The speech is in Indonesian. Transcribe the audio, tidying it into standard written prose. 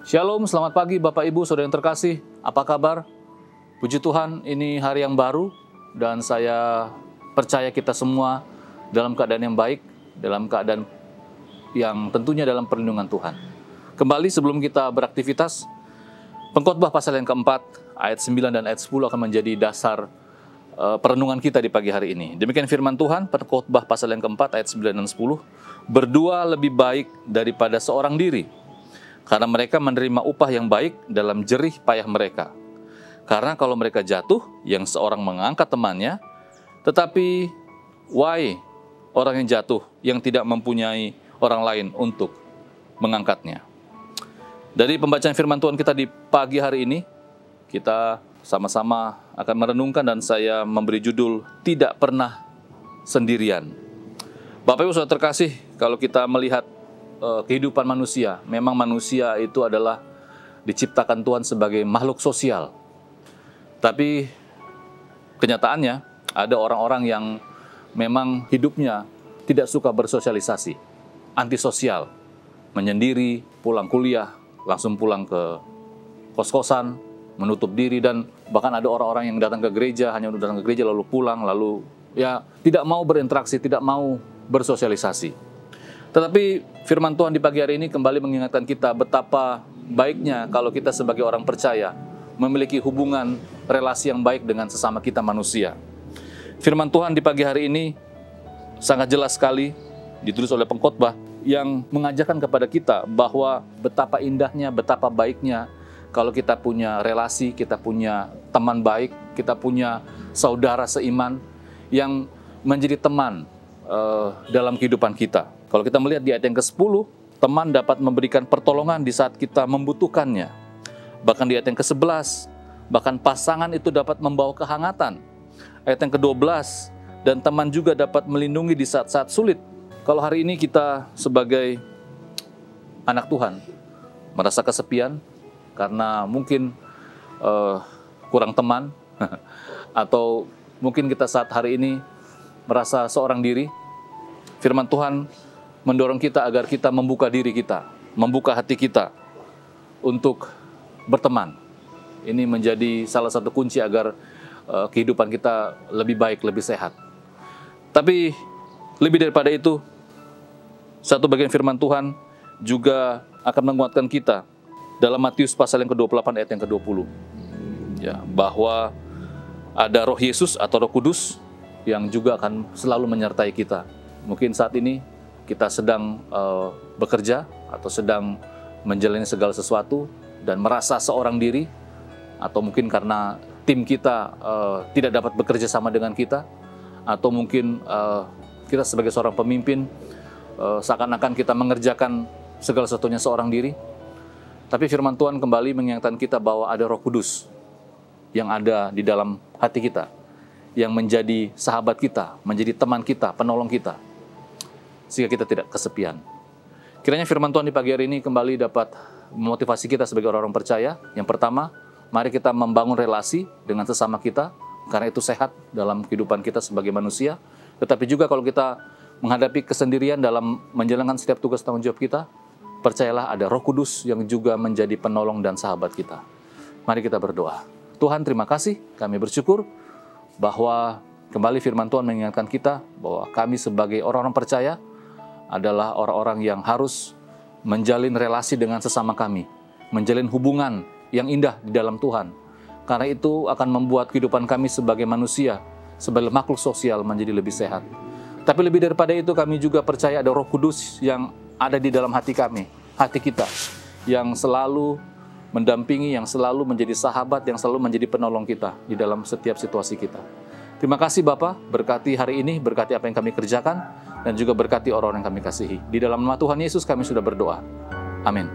Shalom, selamat pagi Bapak Ibu, Saudara yang terkasih. Apa kabar? Puji Tuhan, ini hari yang baru dan saya percaya kita semua dalam keadaan yang baik, dalam keadaan yang tentunya dalam perlindungan Tuhan. Kembali sebelum kita beraktivitas, Pengkhotbah pasal yang keempat, ayat 9 dan ayat 10 akan menjadi dasar perenungan kita di pagi hari ini. Demikian firman Tuhan, Pengkhotbah pasal yang keempat, ayat 9 dan 10. Berdua lebih baik daripada seorang diri, karena mereka menerima upah yang baik dalam jerih payah mereka. Karena kalau mereka jatuh, yang seorang mengangkat temannya, tetapi why orang yang jatuh yang tidak mempunyai orang lain untuk mengangkatnya. Dari pembacaan firman Tuhan kita di pagi hari ini, kita sama-sama akan merenungkan dan saya memberi judul Tidak Pernah Sendirian. Bapak Ibu Saudara terkasih, kalau kita melihat kehidupan manusia, memang manusia itu adalah diciptakan Tuhan sebagai makhluk sosial. Tapi kenyataannya ada orang-orang yang memang hidupnya tidak suka bersosialisasi, antisosial, menyendiri, pulang kuliah, langsung pulang ke kos-kosan, menutup diri, dan bahkan ada orang-orang yang datang ke gereja, hanya datang ke gereja lalu pulang, lalu ya tidak mau berinteraksi, tidak mau bersosialisasi. Tetapi firman Tuhan di pagi hari ini kembali mengingatkan kita betapa baiknya kalau kita sebagai orang percaya memiliki hubungan relasi yang baik dengan sesama kita manusia. Firman Tuhan di pagi hari ini sangat jelas sekali ditulis oleh pengkhotbah yang mengajarkan kepada kita bahwa betapa indahnya, betapa baiknya kalau kita punya relasi, kita punya teman baik, kita punya saudara seiman yang menjadi teman dalam kehidupan kita. Kalau kita melihat di ayat yang ke-10, teman dapat memberikan pertolongan di saat kita membutuhkannya. Bahkan di ayat yang ke-11, bahkan pasangan itu dapat membawa kehangatan. Ayat yang ke-12, dan teman juga dapat melindungi di saat-saat sulit. Kalau hari ini kita sebagai anak Tuhan merasa kesepian karena mungkin kurang teman, atau mungkin kita saat hari ini merasa seorang diri, firman Tuhan mendorong kita agar kita membuka diri kita, membuka hati kita untuk berteman. Ini menjadi salah satu kunci agar kehidupan kita lebih baik, lebih sehat. Tapi lebih daripada itu, satu bagian firman Tuhan juga akan menguatkan kita dalam Matius pasal yang ke-28 ayat yang ke-20. Ya, bahwa ada Roh Yesus atau Roh Kudus yang juga akan selalu menyertai kita. Mungkin saat ini kita sedang bekerja atau sedang menjalani segala sesuatu dan merasa seorang diri, atau mungkin karena tim kita tidak dapat bekerja sama dengan kita, atau mungkin kita sebagai seorang pemimpin seakan-akan kita mengerjakan segala sesuatunya seorang diri. Tapi firman Tuhan kembali mengingatkan kita bahwa ada Roh Kudus yang ada di dalam hati kita, yang menjadi sahabat kita, menjadi teman kita, penolong kita, sehingga kita tidak kesepian. Kiranya firman Tuhan di pagi hari ini kembali dapat memotivasi kita sebagai orang-orang percaya. Yang pertama, mari kita membangun relasi dengan sesama kita, karena itu sehat dalam kehidupan kita sebagai manusia. Tetapi juga kalau kita menghadapi kesendirian dalam menjalankan setiap tugas tanggung jawab kita, percayalah ada Roh Kudus yang juga menjadi penolong dan sahabat kita. Mari kita berdoa. Tuhan, terima kasih, kami bersyukur bahwa kembali firman Tuhan mengingatkan kita bahwa kami sebagai orang-orang percaya adalah orang-orang yang harus menjalin relasi dengan sesama kami, menjalin hubungan yang indah di dalam Tuhan. Karena itu akan membuat kehidupan kami sebagai manusia, sebagai makhluk sosial menjadi lebih sehat. Tapi lebih daripada itu, kami juga percaya ada Roh Kudus yang ada di dalam hati kami, hati kita, yang selalu mendampingi, yang selalu menjadi sahabat, yang selalu menjadi penolong kita di dalam setiap situasi kita. Terima kasih Bapa, berkati hari ini, berkati apa yang kami kerjakan, dan juga berkati orang-orang yang kami kasihi. Di dalam nama Tuhan Yesus kami sudah berdoa. Amin.